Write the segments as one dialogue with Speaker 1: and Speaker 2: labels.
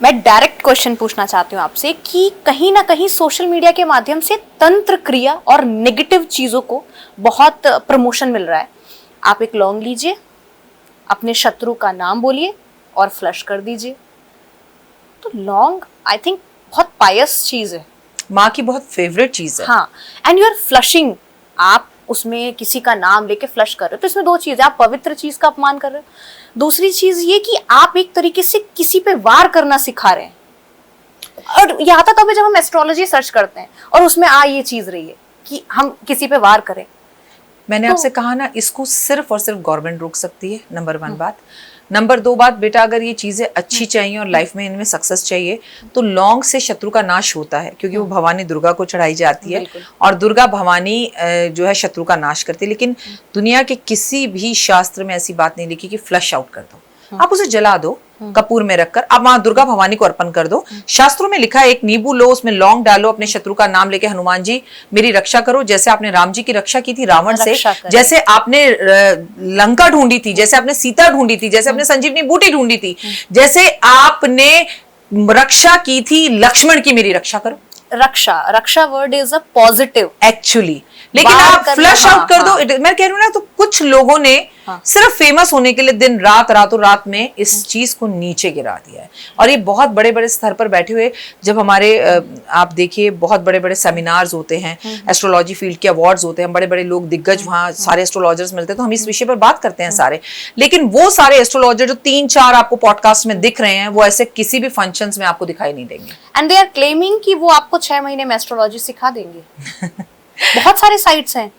Speaker 1: मैं direct question पूछना चाहती हूँ आपसे कि कहीं ना कहीं सोशल मीडिया के माध्यम से तंत्र क्रिया और नेगेटिव चीजों को बहुत प्रमोशन मिल रहा है। आप एक लौंग लीजिए, अपने शत्रु का नाम बोलिए और फ्लश कर दीजिए। तो लौंग आई थिंक बहुत पायस चीज है,
Speaker 2: माँ की बहुत फेवरेट चीज है।
Speaker 1: हाँ, एंड यू आर फ्लशिंग, आप उसमें किसी का नाम लेके फ्लश कर रहे हो, तो इसमें दो चीज है, आप पवित्र चीज का अपमान कर रहे हो, दूसरी चीज ये कि आप एक तरीके से किसी पे वार करना सिखा रहे हैं। और ये आता तब है जब हम एस्ट्रोलॉजी सर्च करते हैं और उसमें ये चीज रही है कि हम किसी पे वार करें।
Speaker 2: मैंने आपसे कहा ना, इसको सिर्फ और सिर्फ गवर्नमेंट रोक सकती है, नंबर 1 बात। नंबर 2 बात, बेटा अगर ये चीजें अच्छी चाहिए और लाइफ में इनमें सक्सेस चाहिए तो लौंग से शत्रु का नाश होता है, क्योंकि वो भवानी दुर्गा को चढ़ाई जाती है और दुर्गा भवानी जो है शत्रु का नाश करती है। लेकिन दुनिया के किसी भी शास्त्र में ऐसी बात नहीं लिखी कि फ्लश आउट कर दो, आप उसे जला दो कपूर में रखकर, आप माँ दुर्गा भवानी को अर्पण कर दो। शास्त्रों में लिखा है, एक नींबू लो, उसमें लौंग डालो, अपने शत्रु का नाम लेके हनुमान जी मेरी रक्षा करो, जैसे आपने राम जी की रक्षा की थी रावण से, जैसे आपने लंका ढूंढी थी, जैसे आपने सीता ढूंढी थी, जैसे आपने संजीवनी बूटी ढूंढी थी, जैसे आपने रक्षा की थी लक्ष्मण की, मेरी रक्षा करो।
Speaker 1: रक्षा word is a positive
Speaker 2: actually, लेकिन आप फ्लश आउट कर दो। मैं कह रही हूँ ना, तो कुछ लोगों ने सिर्फ फेमस होने के लिए दिन रात रातों रात में इस चीज को नीचे गिरा दिया है। और ये बहुत बड़े बड़े स्तर पर बैठे हुए, जब हमारे आप देखिए बहुत बड़े बड़े सेमिनार्स होते हैं, एस्ट्रोलॉजी फील्ड के अवार्ड्स होते हैं, बड़े बड़े लोग दिग्गज वहाँ सारे एस्ट्रोलॉजर्स मिलते हैं, तो हम इस विषय पर बात करते हैं सारे। लेकिन वो सारे एस्ट्रोलॉजर जो 3-4 आपको पॉडकास्ट में दिख रहे हैं, वो ऐसे किसी भी फंक्शंस में आपको दिखाई नहीं देंगे।
Speaker 1: एंड दे आर क्लेमिंग कि वो आपको 6 महीने में एस्ट्रोलॉजी सिखा देंगे। बहुत सारे साइट्स हैं,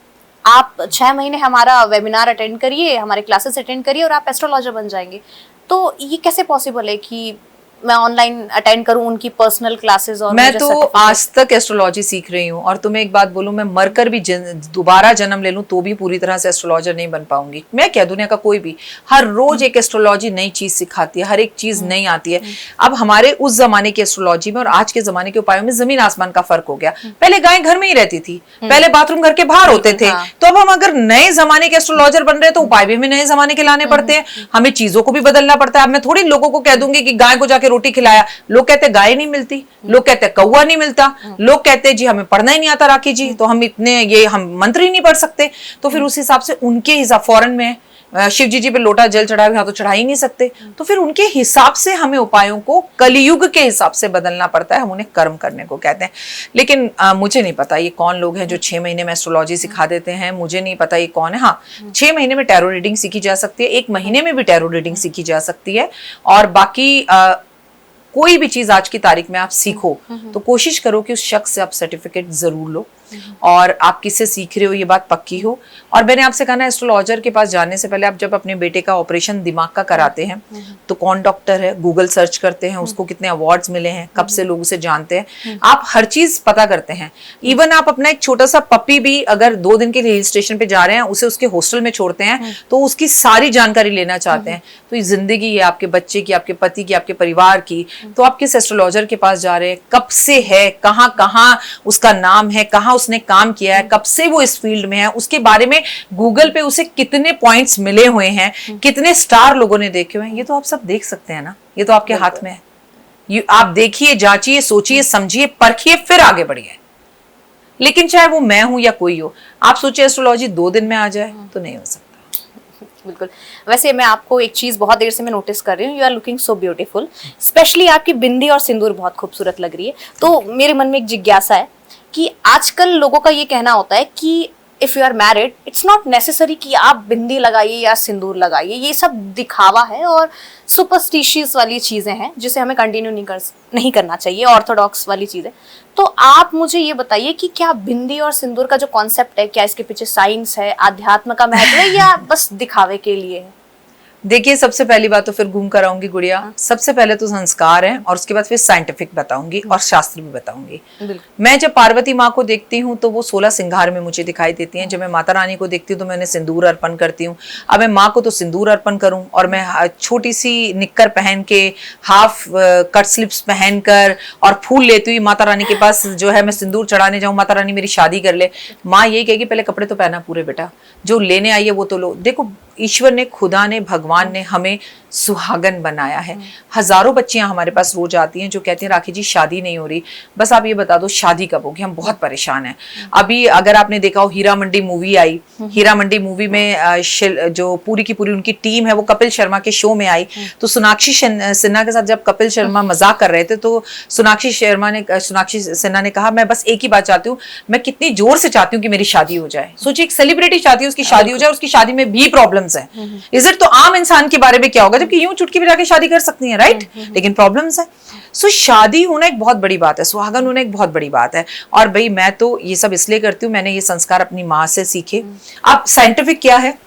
Speaker 1: आप 6 महीने हमारा वेबिनार अटेंड करिए, हमारे क्लासेस अटेंड करिए और आप एस्ट्रोलॉजर बन जाएंगे। तो ये कैसे पॉसिबल है कि मैं ऑनलाइन अटेंड करूं उनकी पर्सनल क्लासेस? और
Speaker 2: मैं तो आज तक एस्ट्रोलॉजी सीख रही हूँ, और तुम्हें एक बात बोलूं, मैं मरकर भी दोबारा जन्म ले लूं तो भी पूरी तरह से एस्ट्रोलॉजर नहीं बन पाऊंगी। मैं क्या, दुनिया का कोई भी, हर रोज एक एस्ट्रोलॉजी नई चीज सिखाती है, हर एक चीज नई आती है। अब हमारे उस जमाने की एस्ट्रोलॉजी में और आज के जमाने के उपायों में जमीन आसमान का फर्क हो गया। पहले गाय घर में ही रहती थी, पहले बाथरूम घर के बाहर होते थे, तो अब हम अगर नए जमाने के एस्ट्रोलॉजर बन रहे हैं तो उपाय भी हमें नए जमाने के लाने पड़ते हैं, हमें चीजों को भी बदलना पड़ता है। अब मैं थोड़ी लोगों को कह दूंगी कि गाय को जाके रोटी खिलाया, लोग कहते हैं गाय नहीं मिलती, लोग कहते हैं कौवा नहीं मिलता, लोग कहते हैं जी हमें पढ़ना ही नहीं आता राखी जी, तो हम इतने ये हम मंत्र ही नहीं पढ़ सकते। तो फिर उस हिसाब से उनके हिसाब, फॉरेन में शिव जी पे लोटा जल चढ़ाए, यहाँ तो चढ़ा ही नहीं सकते, तो फिर उनके हिसाब से हमें उपायों को कलियुग के हिसाब से बदलना पड़ता है, हम उन्हें कर्म करने को कहते हैं। लेकिन मुझे नहीं पता ये कौन लोग हैं जो 6 महीने में एस्ट्रोलॉजी सिखा देते हैं, मुझे नहीं पता ये कौन है। हाँ, 6 महीने में टैरो रीडिंग सीखी जा सकती है, 1 महीने में भी टैरो रीडिंग सीखी जा सकती है, और बाकी कोई भी चीज आज की तारीख में आप सीखो तो कोशिश करो कि उस शख्स से आप सर्टिफिकेट जरूर लो और आप किससे सीख रहे हो ये बात पक्की हो। और मैंने आपसे कहा ना, एस्ट्रोलॉजर के पास जाने से पहले आप जब अपने बेटे का ऑपरेशन दिमाग का कराते हैं तो कौन डॉक्टर है, गूगल सर्च करते हैं, उसको कितने अवार्ड्स मिले हैं, कब से लोग उसे जानते हैं, आप हर चीज पता करते हैं। इवन आप अपना एक छोटा सा पप्पी भी अगर 2 दिन के लिए हिल स्टेशन पे जा रहे हैं, उसे उसके हॉस्टल में छोड़ते हैं तो उसकी सारी जानकारी लेना चाहते हैं। तो ये जिंदगी है आपके बच्चे की, आपके पति की, आपके परिवार की, तो आप किस एस्ट्रोलॉजर के पास जा रहे हैं, कब से है, कहाँ कहाँ उसका नाम है, कहाँ उसने काम किया है, कब से वो इस फील्ड में है, उसके बारे में गूगल पे उसे कितने पॉइंट्स मिले हुए हैं, कितने स्टार लोगों ने देखे हुए हैं, ये तो आप सब देख सकते हैं ना, ये तो आपके हाथ में है। आप देखिए, जांचिए, सोचिए, समझिए, परखिए, फिर आगे बढ़िए। लेकिन चाहे वो मैं हूं या कोई हो, आप सोचिए एस्ट्रोलॉजी 2 दिन में आ जाए तो नहीं हो सकता।
Speaker 1: बिल्कुल। वैसे मैं आपको एक चीज बहुत देर से मैं नोटिस कर रही हूँ, you are looking so beautiful, specially आपकी बिंदी और सिंदूर बहुत खूबसूरत लग रही है। तो मेरे मन में एक जिज्ञासा है कि आजकल लोगों का ये कहना होता है कि if you are married it's not necessary कि आप बिंदी लगाइए या सिंदूर लगाइए, ये सब दिखावा है और सुपरस्टिशियस वाली चीजें हैं जिसे हमें कंटिन्यू नहीं करना चाहिए, ऑर्थोडॉक्स वाली चीजें। तो आप मुझे ये बताइए कि क्या बिंदी और सिंदूर का जो कॉन्सेप्ट है, क्या इसके पीछे साइंस है, आध्यात्म का महत्व है, या बस दिखावे के लिए है?
Speaker 2: देखिए, सबसे पहली बात तो फिर घूम कर आऊंगी गुड़िया, सबसे पहले तो संस्कार है और उसके बाद फिर साइंटिफिक बताऊंगी और शास्त्र भी बताऊंगी। मैं जब पार्वती माँ को देखती हूँ तो वो 16 सिंगार में मुझे दिखाई देती हैं। जब मैं माता रानी को देखती हूँ तो मैं उन्हें सिंदूर अर्पण करती हूँ। अब मैं माँ को तो सिंदूर अर्पण करूँ और मैं छोटी सी निक्कर पहन के, हाफ कट स्लिप्स पहन कर और फूल लेती हुई माता रानी के पास जो है मैं सिंदूर चढ़ाने जाऊँ, माता रानी मेरी शादी कर ले, माँ यही कहेगी पहले कपड़े तो पहना पूरे बेटा, जो लेने आई है वो तो लो। देखो, ईश्वर ने, खुदा ने, भगवान ने हमें सुहागन बनाया है। हजारों बच्चियां हमारे पास रोज आती हैं जो कहती हैं राखी जी शादी नहीं हो रही, बस आप ये बता दो शादी कब होगी, हम बहुत परेशान हैं। अभी अगर आपने देखा हो हीरा मंडी मूवी आई, हीरा मंडी मूवी में जो पूरी की पूरी उनकी टीम है वो कपिल शर्मा के शो में आई, तो सोनाक्षी सिन्हा के साथ जब कपिल शर्मा मजाक कर रहे थे तो सोनाक्षी सिन्हा ने कहा मैं बस एक ही बात चाहती हूँ, मैं कितनी जोर से चाहती हूँ कि मेरी शादी हो जाए। सोचिए एक सेलिब्रिटी चाहती है उसकी शादी हो जाए, उसकी शादी में भी प्रॉब्लम्स है। Is it? तो आम इंसान के बारे में क्या होगा, जबकि यूं चुटकी बजा के शादी कर सकती है, राइट? लेकिन प्रॉब्लम्स है। सो शादी होना एक बहुत बड़ी बात है, सुहागन होना एक बहुत बड़ी बात है। और भाई मैं तो ये सब इसलिए करती हूँ, मैंने ये संस्कार अपनी माँ से सीखे। अब साइंटिफिक क्या है,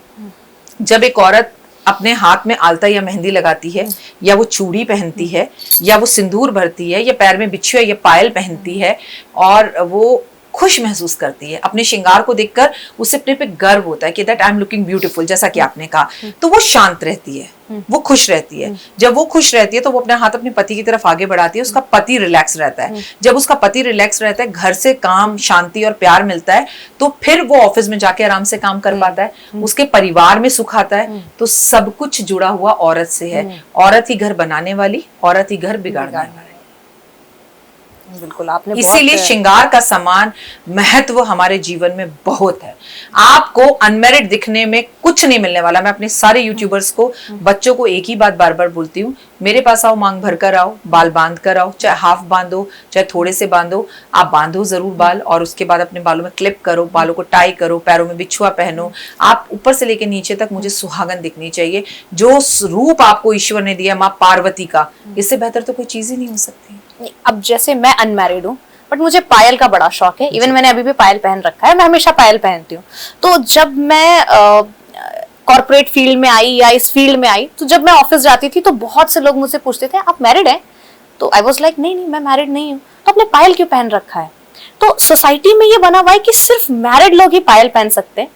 Speaker 2: जब एक औरत अपने हाथ में आलता या मेहंदी लगाती है, या वो चूड़ी पहनती है, या वो सिंदूर भरती है, या पैर में बिछुआ या पायल पहनती है, और वो खुश महसूस करती है अपने श्रृंगार को देखकर, उसे अपने पे गर्व होता है कि that I am looking beautiful, जैसा कि आपने कहा, तो वो शांत रहती है, वो खुश रहती है। जब वो खुश रहती है तो वो अपने हाथ अपने पति की तरफ आगे बढ़ाती है, उसका पति रिलैक्स रहता है। जब उसका पति रिलैक्स रहता है, घर से काम, शांति और प्यार मिलता है, तो फिर वो ऑफिस में जाके आराम से काम कर पाता है, उसके परिवार में सुख आता है। तो सब कुछ जुड़ा हुआ औरत से है। औरत ही घर बनाने वाली, औरत ही घर बिगाड़ने वाली।
Speaker 1: बिल्कुल, आपने
Speaker 2: इसीलिए श्रृंगार का समान महत्व हमारे जीवन में बहुत है। आपको अनमेरिड दिखने में कुछ नहीं मिलने वाला। मैं अपने सारे यूट्यूबर्स को, बच्चों को एक ही बात बार बार बोलती हूँ, मेरे पास आओ, मांग भर कर आओ, बाल बांध कर आओ, चाहे हाफ बांधो चाहे थोड़े से बांधो, आप बांधो जरूर बाल, और उसके बाद अपने बालों में क्लिप करो, बालों को टाई करो, पैरों में बिछुआ पहनो। आप ऊपर से लेकर नीचे तक मुझे सुहागन दिखनी चाहिए। जो रूप आपको ईश्वर ने दिया माँ पार्वती का, इससे बेहतर तो कोई चीज ही नहीं हो सकती।
Speaker 1: अब जैसे मैं अनमैरिड हूँ, बट मुझे पायल का बड़ा शौक है। इवन मैंने अभी भी पायल पहन रखा है, मैं हमेशा पायल पहनती हूँ। तो जब मैं कॉर्पोरेट फील्ड में आई या इस फील्ड में आई, तो जब मैं ऑफिस जाती थी तो बहुत से लोग मुझसे पूछते थे आप मैरिड हैं? तो आई वॉज लाइक नहीं मैं मैरिड नहीं हूँ। तो आपने पायल क्यों पहन रखा है? तो सोसाइटी में ये बना हुआ है कि सिर्फ मैरिड लोग ही पायल पहन सकते हैं।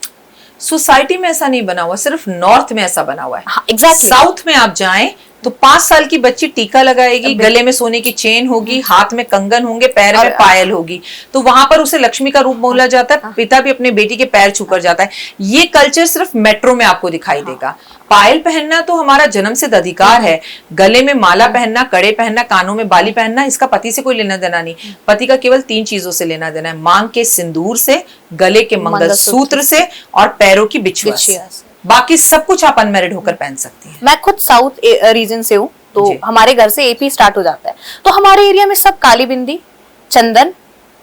Speaker 2: सोसाइटी में ऐसा नहीं बना हुआ, सिर्फ नॉर्थ में ऐसा बना हुआ है।
Speaker 1: हाँ, exactly.
Speaker 2: साउथ में आप जाएं तो 5 साल की बच्ची टीका लगाएगी, गले में सोने की चेन होगी, हाथ में कंगन होंगे, पैर में पायल होगी, तो वहां पर उसे लक्ष्मी का रूप बोला जाता है। पिता भी अपने बेटी के पैर छूकर जाता है। ये कल्चर सिर्फ मेट्रो में आपको दिखाई देगा। पायल पहनना तो हमारा जन्म सिद्ध अधिकार है। गले में माला पहनना, कड़े पहनना, कानों में बाली पहनना, इसका पति से कोई लेना देना नहीं। पति का केवल 3 चीजों से लेना देना है, मांग के सिंदूर से, गले के मंगलसूत्र से, और पैरों की बिछुआ से। बाकी सब कुछ आप अनमैरिड होकर पहन सकती हैं।
Speaker 1: मैं खुद साउथ रीजन से हूँ, तो हमारे घर से एपी स्टार्ट हो जाता है। तो हमारे एरिया में सब काली बिंदी, चंदन,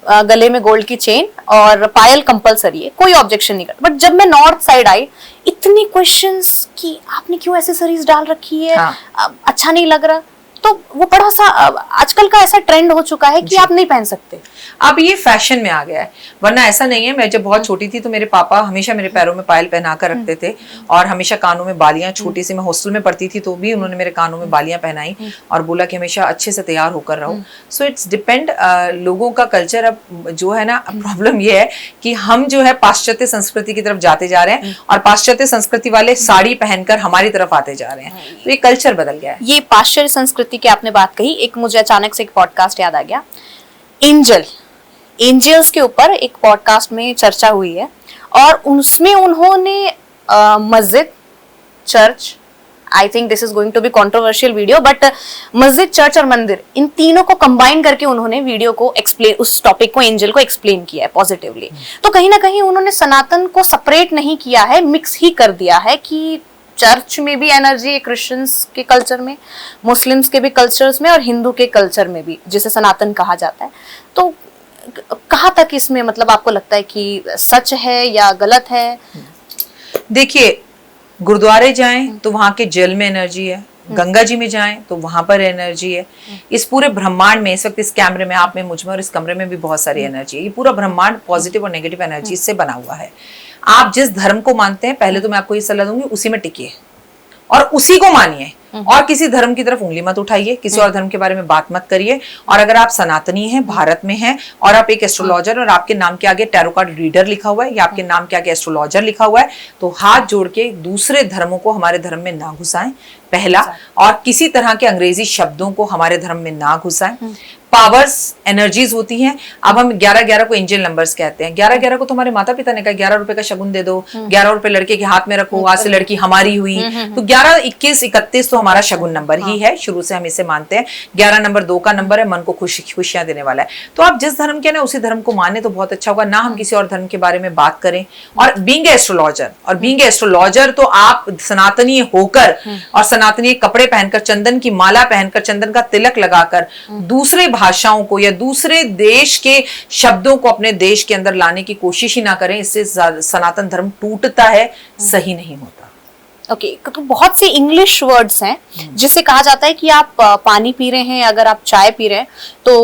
Speaker 1: गले में गोल्ड की चेन और पायल कंपलसरी है, कोई ऑब्जेक्शन नहीं करता। बट जब मैं नॉर्थ साइड आई, इतनी क्वेश्चंस कि आपने क्यों एक्सेसरीज डाल रखी है, अच्छा नहीं लग रहा। तो वो बड़ा सा आजकल का ऐसा ट्रेंड हो चुका है कि आप नहीं पहन सकते।
Speaker 2: अब ये फैशन में आ गया है, वरना ऐसा नहीं है। मैं जब बहुत छोटी थी तो मेरे पापा हमेशा मेरे पैरों में पायल पहना कर रखते थे, और हमेशा कानों में बालियां। छोटी सी मैं हॉस्टल में पढ़ती थी तो भी उन्होंने मेरे कानों में बालियां पहनाई और बोला कि हमेशा अच्छे से तैयार होकर रहो। सो इट्स डिपेंड लोगों का कल्चर। अब जो है ना, प्रॉब्लम ये है कि हम जो है पाश्चात्य संस्कृति की तरफ जाते जा रहे हैं, और पाश्चात्य संस्कृति वाले साड़ी पहनकर हमारी तरफ आते जा रहे हैं। तो ये कल्चर बदल गया है।
Speaker 1: ये पाश्चात्य संस्कृति की आपने बात कही, एक मुझे अचानक से एक पॉडकास्ट याद आ गया। एंजल्स के ऊपर एक पॉडकास्ट में चर्चा हुई है, और उसमें उन्होंने मस्जिद, church, I think this is going to be controversial video, but मस्जिद, चर्च और मंदिर, इन तीनों को कंबाइन करके उन्होंने वीडियो को एक्सप्लेन, उस टॉपिक को, एंजल को एक्सप्लेन किया है पॉजिटिवली। तो कहीं ना कहीं उन्होंने सनातन को सेपरेट नहीं किया है, मिक्स ही कर दिया है कि चर्च में भी एनर्जी है, क्रिश्चियंस के कल्चर में, मुस्लिम्स के भी कल्चर्स में, और हिंदू के कल्चर में भी, जिसे सनातन कहा जाता है। तो कहाँ तक इसमें मतलब आपको लगता है कि सच है या गलत है?
Speaker 2: देखिए, गुरुद्वारे जाएं तो वहां के जल में एनर्जी है, गंगा जी में जाएं तो वहां पर एनर्जी है। इस पूरे ब्रह्मांड में, इस वक्त इस कैमरे में, आप में, मुझ में और इस कमरे में भी बहुत सारी एनर्जी है। ये पूरा ब्रह्मांड पॉजिटिव और नेगेटिव एनर्जी से बना हुआ है। आप जिस धर्म को मानते हैं, पहले तो मैं आपको ये सलाह दूंगी, उसी में टिकिए और उसी को मानिए, और किसी धर्म की तरफ उंगली मत उठाइए, किसी और धर्म के बारे में बात मत करिए। और अगर आप सनातनी हैं, भारत में हैं, और आप एक एस्ट्रोलॉजर, और आपके नाम के आगे टैरो कार्ड रीडर लिखा हुआ है, या आपके नाम के आगे एस्ट्रोलॉजर लिखा हुआ है, तो हाथ जोड़ के दूसरे धर्मों को हमारे धर्म में ना घुसाएं। पहला, और किसी तरह के अंग्रेजी शब्दों को हमारे धर्म में ना घुसाएं। पावर्स एनर्जीज होती हैं। अब हम 11-11 को एंजल नंबर्स कहते हैं। 11-11 को तुम्हारे माता पिता ने कहा 11 रुपए का शगुन दे दो, 11 रुपए लड़के के हाथ में रखो, आज से लड़की हमारी हुई। तो 11, 21, 31 तो हमारा शगुन नंबर ही है, शुरू से हम इसे मानते हैं। 11 नंबर 2 का नंबर है, मन को खुशियां देने वाला है। तो आप जिस धर्म के ना उसी धर्म को माने तो बहुत अच्छा होगा, ना हम किसी और धर्म के बारे में बात करें। और बीइंग एस्ट्रोलॉजर तो आप सनातनी होकर और सनातनी कपड़े पहनकर, चंदन की माला पहनकर, चंदन का तिलक लगाकर दूसरे भाषाओं को या दूसरे देश के शब्दों को अपने देश के अंदर लाने की कोशिश ही ना करें। इससे सनातन धर्म टूटता है, सही नहीं होता।
Speaker 1: ओके, तो बहुत से इंग्लिश वर्ड्स हैं जिससे कहा जाता है कि आप पानी पी रहे हैं, अगर आप चाय पी रहे हैं तो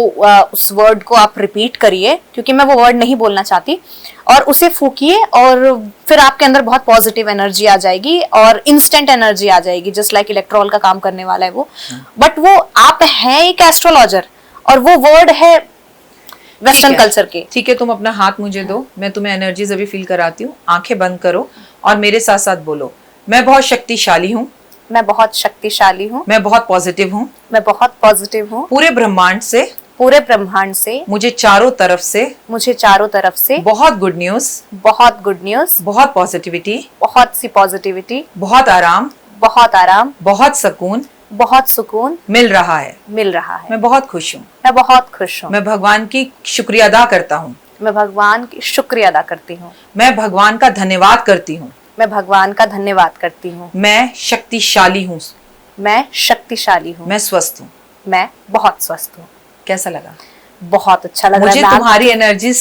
Speaker 1: उस वर्ड को आप रिपीट करिए, क्योंकि मैं वो वर्ड नहीं बोलना चाहती, और उसे फूकिए और फिर आपके अंदर बहुत पॉजिटिव एनर्जी आ जाएगी और इंस्टेंट एनर्जी आ जाएगी, जस्ट लाइक इलेक्ट्रॉल का काम करने वाला है वो। बट वो आप हैं एक एस्ट्रोलॉजर और वो वर्ड है वेस्टर्न कल्चर के।
Speaker 2: ठीक है, तुम अपना हाथ मुझे दो, मैं तुम्हें एनर्जीज अभी फील कराती हूँ। आंखें बंद करो और मेरे साथ साथ बोलो, मैं बहुत शक्तिशाली हूँ,
Speaker 1: मैं बहुत शक्तिशाली हूँ,
Speaker 2: मैं बहुत पॉजिटिव हूँ,
Speaker 1: मैं बहुत पॉजिटिव हूँ,
Speaker 2: पूरे ब्रह्मांड से
Speaker 1: मुझे चारों तरफ से
Speaker 2: बहुत गुड न्यूज, बहुत पॉजिटिविटी,
Speaker 1: बहुत सी पॉजिटिविटी,
Speaker 2: बहुत आराम, बहुत सुकून
Speaker 1: मिल रहा है।
Speaker 2: मैं बहुत खुश हूँ, मैं भगवान की शुक्रिया अदा करता हूँ,
Speaker 1: मैं भगवान की शुक्रिया अदा करती हूँ,
Speaker 2: मैं भगवान का धन्यवाद करती हूँ, मैं शक्तिशाली हूँ, मैं स्वस्थ हूँ,
Speaker 1: मैं बहुत स्वस्थ हूँ।
Speaker 2: कैसा लगा?
Speaker 1: बहुत अच्छा लग रहा है।
Speaker 2: मुझे तुम्हारी एनर्जीज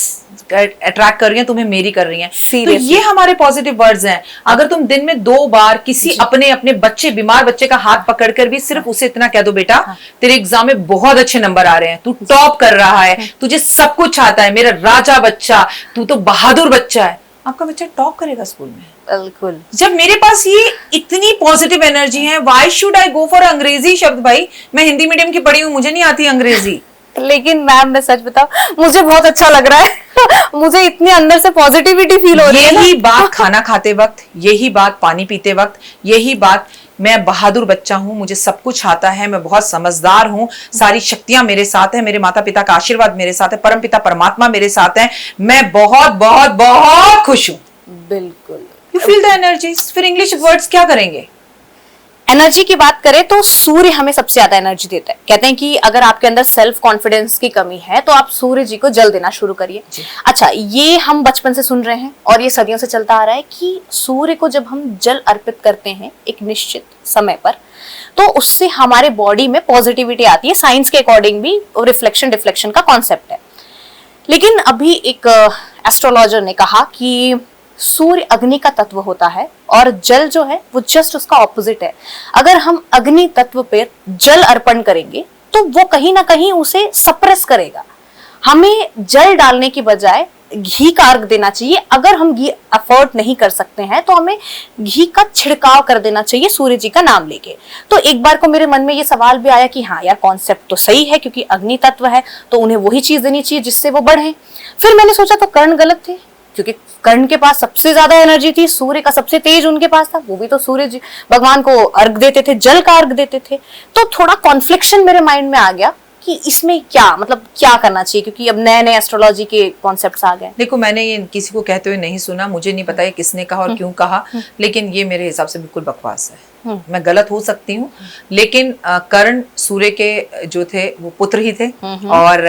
Speaker 2: अट्रैक्ट कर रही हैं, तुम्हें मेरी कर रही हैं। तो
Speaker 1: Seriously.
Speaker 2: ये हमारे पॉजिटिव वर्ड्स हैं। अगर तुम दिन में 2 बार किसी अपने बच्चे, बीमार बच्चे का हाथ पकड़कर भी सिर्फ उसे इतना कह दो, बेटा तेरे एग्जाम में बहुत अच्छे नंबर आ रहे हैं, तू टॉप कर रहा है, तुझे सब कुछ आता है, मेरा राजा बच्चा, तू तो बहादुर बच्चा है, आपका बच्चा टॉप करेगा स्कूल में।
Speaker 1: बिल्कुल।
Speaker 2: जब मेरे पास ये इतनी पॉजिटिव एनर्जी है, why should I go for अंग्रेजी शब्द? भाई मैं हिंदी मीडियम की पढ़ी हूँ, मुझे नहीं आती अंग्रेजी।
Speaker 1: लेकिन मैम मैं सच बताऊं, मुझे बहुत अच्छा लग रहा है मुझे इतनी अंदर से पॉजिटिविटी फील हो रही है।
Speaker 2: यही बात खाना खाते वक्त, यही बात पानी पीते वक्त, यही बात, मैं बहादुर बच्चा हूँ, मुझे सब कुछ आता है, मैं बहुत समझदार हूँ, सारी शक्तियां मेरे साथ है, मेरे माता पिता का आशीर्वाद मेरे साथ है, परम पिता परमात्मा मेरे साथ है, मैं बहुत बहुत बहुत खुश हूँ।
Speaker 1: बिल्कुल।
Speaker 2: You feel the energies. फिर इंग्लिश वर्ड्स क्या करेंगे?
Speaker 1: एनर्जी की बात करें तो सूर्य हमें सबसे ज्यादा एनर्जी देता है। कहते हैं कि अगर आपके अंदर सेल्फ कॉन्फिडेंस की कमी है तो आप सूर्य जी को जल देना शुरू करिए। अच्छा, ये हम बचपन से सुन रहे हैं और ये सदियों से चलता आ रहा है कि सूर्य को जब हम जल अर्पित करते हैं एक निश्चित समय पर, तो उससे हमारे बॉडी में पॉजिटिविटी आती है। साइंस के अकॉर्डिंग भी रिफ्लेक्शन डिफ्लेक्शन का कॉन्सेप्ट है। लेकिन अभी एक एस्ट्रोलॉजर ने कहा कि सूर्य अग्नि का तत्व होता है और जल जो है वो जस्ट उसका ऑपोजिट है। अगर हम अग्नि तत्व पर जल अर्पण करेंगे तो वो कहीं ना कहीं उसे सप्रेस करेगा। हमें जल डालने की बजाय घी का अर्घ देना चाहिए। अगर हम घी अफोर्ड नहीं कर सकते हैं तो हमें घी का छिड़काव कर देना चाहिए सूर्य जी का नाम लेके। तो एक बार को मेरे मन में ये सवाल भी आया कि हाँ यार, कॉन्सेप्ट तो सही है, क्योंकि अग्नि तत्व है तो उन्हें वही चीज देनी चाहिए जिससे वो बढ़े। फिर मैंने सोचा तो कर्ण गलत थे, क्योंकि कर्ण के पास सबसे ज्यादा एनर्जी थी, सूर्य का सबसे तेज उनके पास था, वो भी तो सूर्य जी भगवान को अर्घ देते थे, जल का अर्घ देते थे। तो थोड़ा कॉन्फ्लिक्शन मेरे माइंड में आ गया कि इसमें क्या मतलब क्या करना चाहिए, क्योंकि अब नए नए एस्ट्रोलॉजी के कॉन्सेप्ट्स आ गए।
Speaker 2: देखो, मैंने ये किसी को कहते हुए नहीं सुना, मुझे नहीं पता ये किसने कहा और क्यों कहा, लेकिन ये मेरे हिसाब से बिल्कुल बकवास है। मैं गलत हो सकती हूँ, लेकिन कर्ण सूर्य के जो थे वो पुत्र ही थे और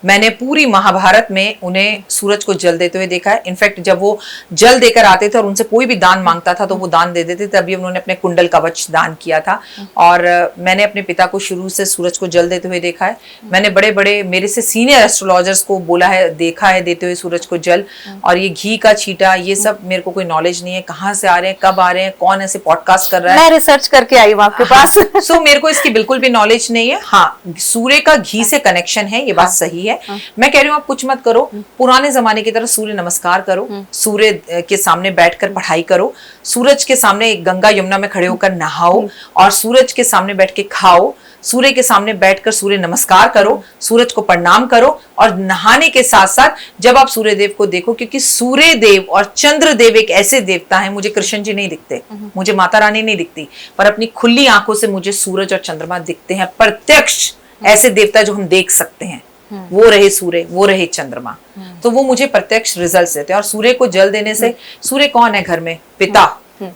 Speaker 2: मैंने पूरी महाभारत में उन्हें सूरज को जल देते हुए देखा है। इनफैक्ट जब वो जल देकर आते थे और उनसे कोई भी दान मांगता था तो वो दान दे देते थे। तभी उन्होंने अपने कुंडल कवच दान किया था। और मैंने अपने पिता को शुरू से सूरज को जल देते हुए देखा है। मैंने बड़े बड़े मेरे से सीनियर एस्ट्रोलॉजर्स को बोला है, देखा है देते हुए सूरज को जल। और ये घी का छींटा, ये सब मेरे को कोई नॉलेज नहीं है, कहाँ से आ रहे हैं, कब आ रहे हैं, कौन ऐसे पॉडकास्ट कर रहा है,
Speaker 1: रिसर्च करके आई हूँ आपके पास।
Speaker 2: सो मेरे को इसकी बिल्कुल भी नॉलेज नहीं है। हाँ, सूर्य का घी से कनेक्शन है, ये बात सही है। मैं कह रही हूँ आप कुछ मत करो, पुराने जमाने की तरह सूर्य नमस्कार करो, सूर्य के सामने बैठकर पढ़ाई करो, सूरज के सामने गंगा यमुना में खड़े होकर नहाओ और सूरज के सामने बैठ के खाओ, सूर्य के सामने बैठकर सूर्य नमस्कार करो, सूरज को प्रणाम करो, और नहाने के साथ साथ जब आप सूर्य देव को देखो, क्योंकि सूर्य देव और चंद्र देव एक ऐसे देवता हैं, मुझे कृष्ण जी नहीं दिखते, मुझे माता रानी नहीं दिखती, पर अपनी खुली आंखों से मुझे सूरज और चंद्रमा दिखते हैं प्रत्यक्ष, ऐसे देवता जो हम देख सकते हैं। वो रहे सूर्य, वो रहे चंद्रमा, तो वो मुझे प्रत्यक्ष रिजल्ट देते हैं। और सूर्य को जल देने से, सूर्य कौन है घर में? पिता,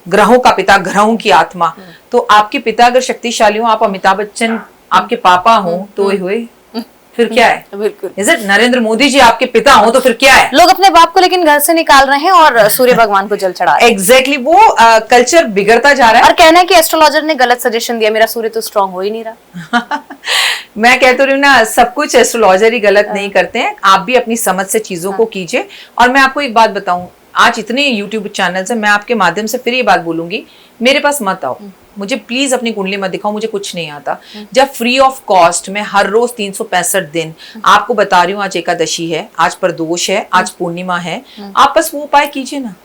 Speaker 2: ग्रहों का पिता, ग्रहों की आत्मा। तो आपके पिता अगर शक्तिशाली हो, आप अमिताभ बच्चन आपके पापा हो तो हुए, फिर क्या है?
Speaker 1: बिल्कुल।
Speaker 2: Is it? नरेंद्र मोदी जी आपके पिता हो तो फिर क्या है?
Speaker 1: लोग अपने बाप को लेकिन घर से निकाल रहे हैं और सूर्य भगवान को जल चढ़ा रहे हैं।
Speaker 2: एग्जैक्टली वो कल्चर बिगड़ता जा रहा है।
Speaker 1: और कहना है कि एस्ट्रोलॉजर ने गलत सजेशन दिया, मेरा सूर्य तो स्ट्रांग हो ही नहीं रहा।
Speaker 2: मैं कहती हूँ ना, सब कुछ एस्ट्रोलॉजर ही गलत नहीं करते हैं, आप भी अपनी समझ से चीजों को कीजिए। और मैं आपको एक बात बताऊं, आज इतने यूट्यूब चैनल से मैं आपके माध्यम से फिर ये बात बोलूंगी, मेरे पास मत आओ, मुझे प्लीज अपनी कुंडली मत दिखाओ, मुझे कुछ नहीं आता। जब फ्री ऑफ कॉस्ट मैं हर रोज 365 दिन आपको बता रही हूँ, आज एकादशी है, आज प्रदोष है, आज पूर्णिमा है, आप बस वो उपाय कीजिए ना।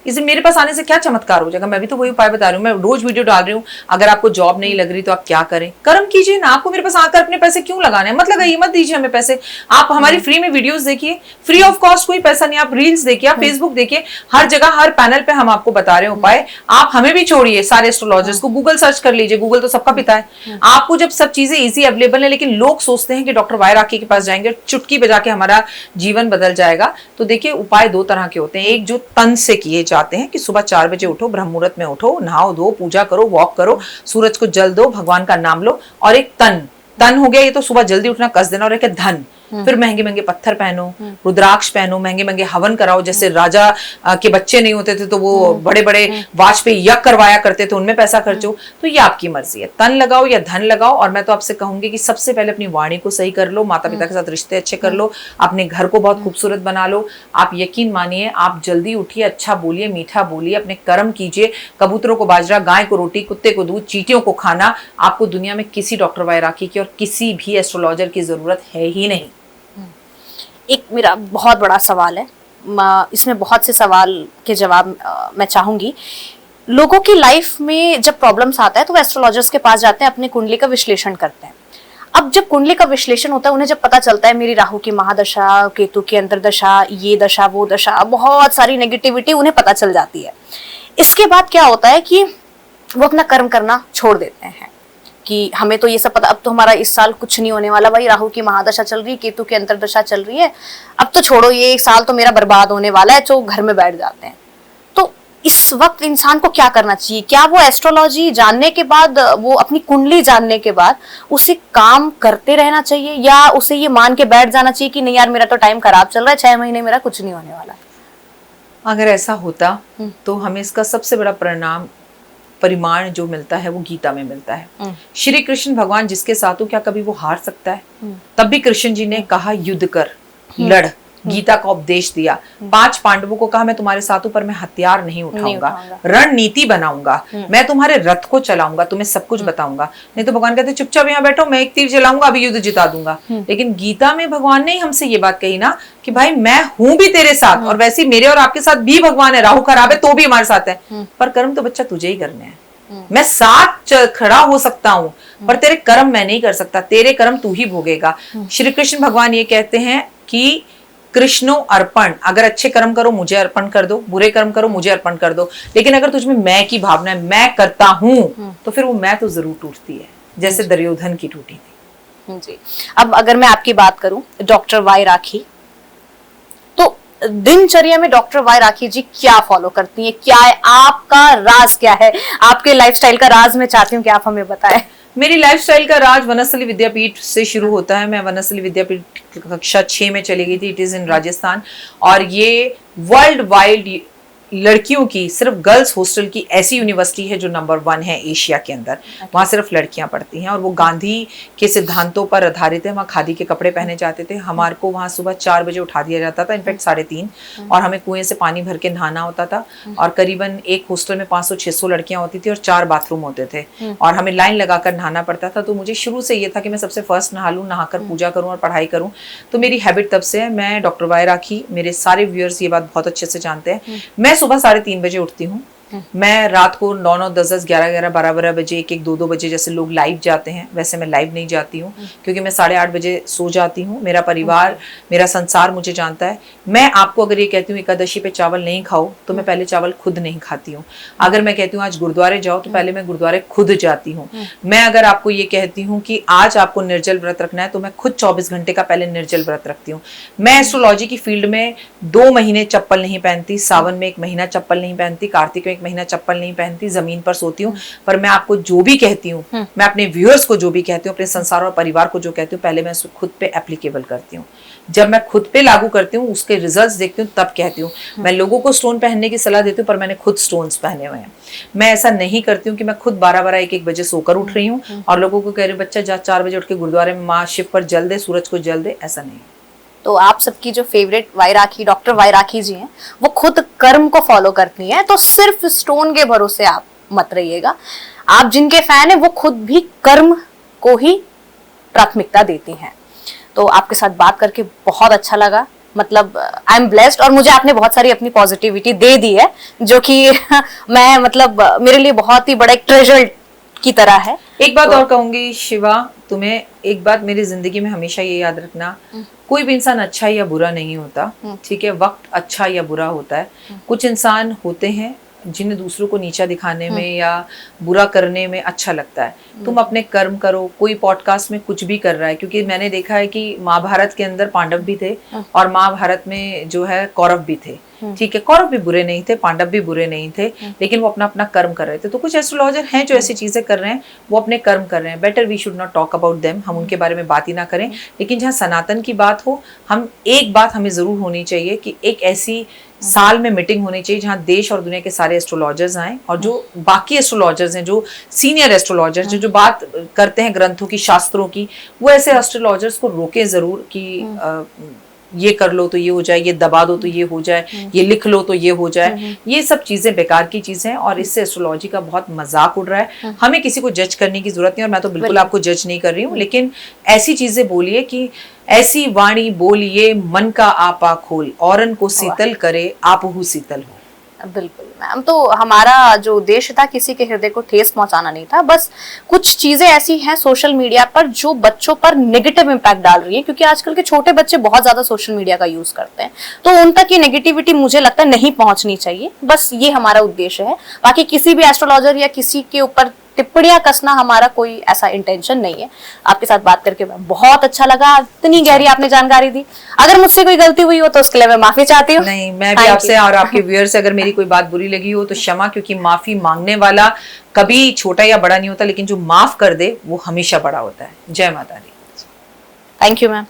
Speaker 2: इसे मेरे पास आने से क्या चमत्कार हो जाएगा? मैं भी तो वही उपाय बता रही हूँ, मैं रोज वीडियो डाल रही हूँ। अगर आपको जॉब नहीं लग रही तो आप क्या करें? कर्म कीजिए ना। आपको मेरे पास आकर अपने पैसे क्यों लगाने हैं? मत लगाइए, मत दीजिए हमें पैसे। आप हमारी फ्री में वीडियोस देखिए, फ्री ऑफ कॉस्ट, कोई पैसा नहीं। आप रील्स देखिए, आप फेसबुक देखिए, हर जगह हर पैनल पे हम आपको बता रहे हैं उपाय। आप हमें भी छोड़िए, सारे एस्ट्रोलॉजर्स को गूगल सर्च कर लीजिए, गूगल तो सबका पिता है। आपको जब सब चीजें इजी अवेलेबल है, लेकिन लोग सोचते हैं कि डॉक्टर वाई राखी के पास जाएंगे, चुटकी बजा के हमारा जीवन बदल जाएगा। तो देखिए, उपाय दो तरह के होते हैं। एक जो तन से किए जाते हैं कि सुबह 4 बजे उठो, ब्रह्म मुहूर्त में उठो, नहाओ धो, पूजा करो, वॉक करो, सूरज को जल दो, भगवान का नाम लो। और एक तन हो गया, ये तो सुबह जल्दी उठना, कस देना। और एक है धन, फिर महंगे महंगे पत्थर पहनो, रुद्राक्ष पहनो, महंगे महंगे हवन कराओ। जैसे राजा के बच्चे नहीं होते थे तो वो बड़े बड़े वाजपेयी यज्ञ करवाया करते थे, उनमें पैसा खर्चो। तो ये आपकी मर्जी है, तन लगाओ या धन लगाओ। और मैं तो आपसे कहूंगी कि सबसे पहले अपनी वाणी को सही कर लो, माता पिता के साथ रिश्ते अच्छे कर लो, अपने घर को बहुत खूबसूरत बना लो। आप यकीन मानिए, आप जल्दी उठिए, अच्छा बोलिए, मीठा बोलिए, अपने कर्म कीजिए। कबूतरों को बाजरा, गाय को रोटी, कुत्ते को दूध, चींटियों को खाना। आपको दुनिया में किसी डॉक्टर वाई राखी की और किसी भी एस्ट्रोलॉजर की जरूरत है ही नहीं।
Speaker 1: एक मेरा बहुत बड़ा सवाल है, इसमें बहुत से सवाल के जवाब मैं चाहूंगी। लोगों की लाइफ में जब प्रॉब्लम्स आता है तो वो एस्ट्रोलॉजर्स के पास जाते हैं, अपनी कुंडली का विश्लेषण करते हैं। अब जब कुंडली का विश्लेषण होता है, उन्हें जब पता चलता है मेरी राहु की महादशा, केतु की अंतर्दशा, ये दशा वो दशा, बहुत सारी नेगेटिविटी उन्हें पता चल जाती है। इसके बाद क्या होता है कि वो अपना कर्म करना छोड़ देते हैं कि हमें तो ये सब पता, अब तो हमारा इस साल कुछ नहीं होने वाला, भाई राहु की महादशा चल रही है, केतु की अंतर्दशा चल रही है, अब तो छोड़ो, ये एक साल तो मेरा बर्बाद होने वाला है, तो घर में बैठ जाते हैं। तो इस वक्त इंसान को क्या करना चाहिए? क्या वो एस्ट्रोलॉजी जानने के बाद, वो अपनी कुंडली जानने के बाद उसे काम करते रहना चाहिए, या उसे ये मान के बैठ जाना चाहिए कि नहीं यार मेरा तो टाइम खराब चल रहा है, 6 महीने मेरा कुछ नहीं होने वाला?
Speaker 2: अगर ऐसा होता तो हमें इसका सबसे बड़ा परिमाण जो मिलता है वो गीता में मिलता है। श्री कृष्ण भगवान जिसके साथ हो, क्या कभी वो हार सकता है? तब भी कृष्ण जी ने कहा युद्ध कर, लड़, गीता का उपदेश दिया। 5 पांडवों को कहा मैं तुम्हारे साथ हूं पर मैं हथियार नहीं उठाऊंगा, रणनीति बनाऊंगा, मैं तुम्हारे रथ को चलाऊंगा, तुम्हें सब कुछ बताऊंगा। नहीं तो भगवान कहते चुपचाप यहाँ बैठो, मैं एक तीर चलाऊंगा, अभी युद्ध जिता दूंगा। लेकिन गीता में भगवान ने हमसे ये बात कही ना कि भाई मैं हूं भी तेरे साथ, और वैसे मेरे और आपके साथ भी भगवान है। राहु खराब है तो भी हमारे साथ है, पर कर्म तो बच्चा तुझे ही करने हैं। मैं साथ खड़ा हो सकता हूँ पर तेरे कर्म मैं नहीं कर सकता, तेरे कर्म तू ही भोगेगा। श्री कृष्ण भगवान ये कहते हैं कि कृष्णो अर्पण, अगर अच्छे कर्म करो मुझे अर्पण कर दो, बुरे कर्म करो मुझे अर्पण कर दो। लेकिन अगर तुझमें मैं की भावना है, मैं करता हूं, तो फिर वो मैं तो जरूर टूटती है, जैसे दुर्योधन की टूटी थी।
Speaker 1: जी। अब अगर मैं आपकी बात करूं, डॉक्टर वाई राखी, तो दिनचर्या में डॉक्टर वाई राखी जी क्या फॉलो करती हैं? क्या है आपका राज? क्या है आपके लाइफस्टाइल का राज? मैं चाहती हूँ कि आप हमें बताएं।
Speaker 2: मेरी लाइफस्टाइल का राज वनस्थली विद्यापीठ से शुरू होता है। मैं वनस्थली विद्यापीठ कक्षा 6 में चली गई थी, इट इज इन राजस्थान। और ये वर्ल्ड वाइड लड़कियों की, सिर्फ गर्ल्स हॉस्टल की ऐसी यूनिवर्सिटी है जो नंबर 1 है एशिया के अंदर। वहाँ सिर्फ लड़कियां पढ़ती हैं और वो गांधी के सिद्धांतों पर आधारित है। वहाँ खादी के कपड़े पहने जाते थे। हमारे को वहाँ सुबह 4 बजे उठा दिया जाता था, इनफैक्ट 3:30, और हमें कुएं से पानी भर के नहाना होता था। और करीबन एक हॉस्टल में 500-600 लड़कियां होती थी और 4 बाथरूम होते थे और हमें लाइन लगाकर नहाना पड़ता था। तो मुझे शुरू से ये था कि मैं सबसे फर्स्ट नहा लूँ, नहाकर पूजा करूँ और पढ़ाई करूँ। तो मेरी हैबिट तब से है। मैं डॉक्टर वाई राखी, मेरे सारे व्यूअर्स ये बात बहुत अच्छे से जानते हैं, मैं सुबह 3:30 बजे उठती हूँ, मैं रात को 9-9, 10-10, 11-11, 12-12 बजे, 1-1, 2-2 बजे जैसे लोग लाइव जाते हैं वैसे मैं लाइव नहीं जाती हूँ, क्योंकि मैं 8:30 बजे सो जाती हूँ। मेरा परिवार, मेरा संसार मुझे जानता है। मैं आपको अगर ये कहती हूँ एकादशी पे चावल नहीं खाओ, तो मैं पहले चावल खुद नहीं खाती हूँ। अगर मैं कहती हूँ आज गुरुद्वारे जाओ, तो पहले मैं गुरुद्वारे खुद जाती हूँ। मैं अगर आपको ये कहती हूँ कि आज आपको निर्जल व्रत रखना है, तो मैं खुद 24 घंटे का पहले निर्जल व्रत रखती हूँ। मैं एस्ट्रोलॉजी की फील्ड में 2 महीने चप्पल नहीं पहनती, सावन में 1 महीना चप्पल नहीं पहनती, कार्तिक में 1 महीना चप्पल नहीं पहनती, जमीन पर सोती हूँ। पर मैं आपको जो भी कहती हूँ, मैं अपने व्यूअर्स को जो भी कहती हूँ, अपने संसार और परिवार को जो कहती हूँ, पहले मैं उसको खुद पे एप्लीकेबल करती हूँ। जब मैं खुद पे लागू करती हूँ, उसके रिजल्ट्स देखती हूँ, तब कहती हूँ। मैं लोगों को स्टोन पहनने की सलाह देती हूँ, पर मैंने खुद स्टोन्स पहने हुए हैं। मैं ऐसा नहीं करती हूँ कि मैं खुद 12-12, 1-1 बजे सोकर उठ रही हूँ और लोगों को कह रही हूँ बच्चा जा 4 बजे उठ के गुरुद्वारे में माँ शिव पर जल दे, सूरज को जल दे। ऐसा नहीं।
Speaker 1: तो आप सबकी जो फेवरेट वायराकी डॉक्टर वायराकी जी हैं, वो खुद कर्म को फॉलो करती हैं, तो सिर्फ स्टोन के भरोसे आप मत रहिएगा। आप जिनके फैन हैं वो खुद भी कर्म को ही प्राथमिकता देती हैं। तो आपके साथ बात करके बहुत अच्छा लगा, मतलब आई एम ब्लेस्ड, और मुझे आपने बहुत सारी अपनी पॉजिटिविटी दे दी है, जो कि मैं मतलब मेरे लिए बहुत ही बड़ा एक ट्रेजर की तरह है।
Speaker 2: एक बात और कहूंगी शिवा, तुम्हें एक बात मेरी जिंदगी में हमेशा ये याद रखना, कोई भी इंसान अच्छा या बुरा नहीं होता, ठीक है। वक्त अच्छा या बुरा होता है। कुछ इंसान होते हैं जिन्हें दूसरों को नीचा दिखाने में या बुरा करने में अच्छा लगता है। तुम अपने कर्म करो। कोई पॉडकास्ट में कुछ भी कर रहा है, क्योंकि मैंने देखा है कि महाभारत के अंदर पांडव भी थे और महाभारत में जो है कौरव भी थे, ठीक है। कौरव भी बुरे नहीं थे, पांडव भी बुरे नहीं थे, लेकिन वो अपना अपना कर्म कर रहे थे। तो कुछ एस्ट्रोलॉजर हैं जो ऐसी चीजें कर रहे हैं, वो अपने कर्म कर रहे हैं। Better we should not talk about them, हम उनके बारे में बात ही ना करें। लेकिन जहाँ सनातन की बात हो, हम एक बात हमें जरूर होनी चाहिए कि एक ऐसी साल में मीटिंग होनी चाहिए जहाँ देश और दुनिया के सारे एस्ट्रोलॉजर्स आए, और जो बाकी एस्ट्रोलॉजर्स हैं, जो सीनियर एस्ट्रोलॉजर्स जो बात करते हैं ग्रंथों की, शास्त्रों की, वो ऐसे एस्ट्रोलॉजर्स को रोके जरूर कि ये कर लो तो ये हो जाए, ये दबा दो तो ये हो जाए, ये लिख लो तो ये हो जाए। ये सब चीजें बेकार की चीजें हैं और इससे एस्ट्रोलॉजी का बहुत मजाक उड़ रहा है। हमें किसी को जज करने की जरूरत नहीं, और मैं तो बिल्कुल आपको जज नहीं कर रही हूँ, लेकिन ऐसी चीजें बोलिए कि ऐसी वाणी बोलिए मन का आपा खोल, औरन को शीतल करे आपहु शीतल हो।
Speaker 1: बिल्कुल मैम, तो हमारा जो उद्देश्य था किसी के हृदय को ठेस पहुंचाना नहीं था, बस कुछ चीजें ऐसी हैं सोशल मीडिया पर जो बच्चों पर नेगेटिव इम्पैक्ट डाल रही है, क्योंकि आजकल के छोटे बच्चे बहुत ज्यादा सोशल मीडिया का यूज करते हैं, तो उन तक ये नेगेटिविटी मुझे लगता है नहीं पहुंचनी चाहिए। बस ये हमारा उद्देश्य है। बाकी किसी भी एस्ट्रोलॉजर या किसी के ऊपर टिप्पणियां कसना हमारा कोई ऐसा इंटेंशन नहीं है। आपके साथ बात करके बहुत अच्छा लगा, इतनी गहरी आपने जानकारी दी। अगर मुझसे कोई गलती हुई हो तो उसके लिए मैं माफी चाहती हूँ।
Speaker 2: नहीं, मैं भी आपसे और आपके व्यूअर्स से अगर मेरी कोई बात बुरी लगी हो तो क्षमा, क्योंकि माफी मांगने वाला कभी छोटा या बड़ा नहीं होता, लेकिन जो माफ कर दे वो हमेशा बड़ा होता है। जय माता दी।
Speaker 1: Thank you ma'am.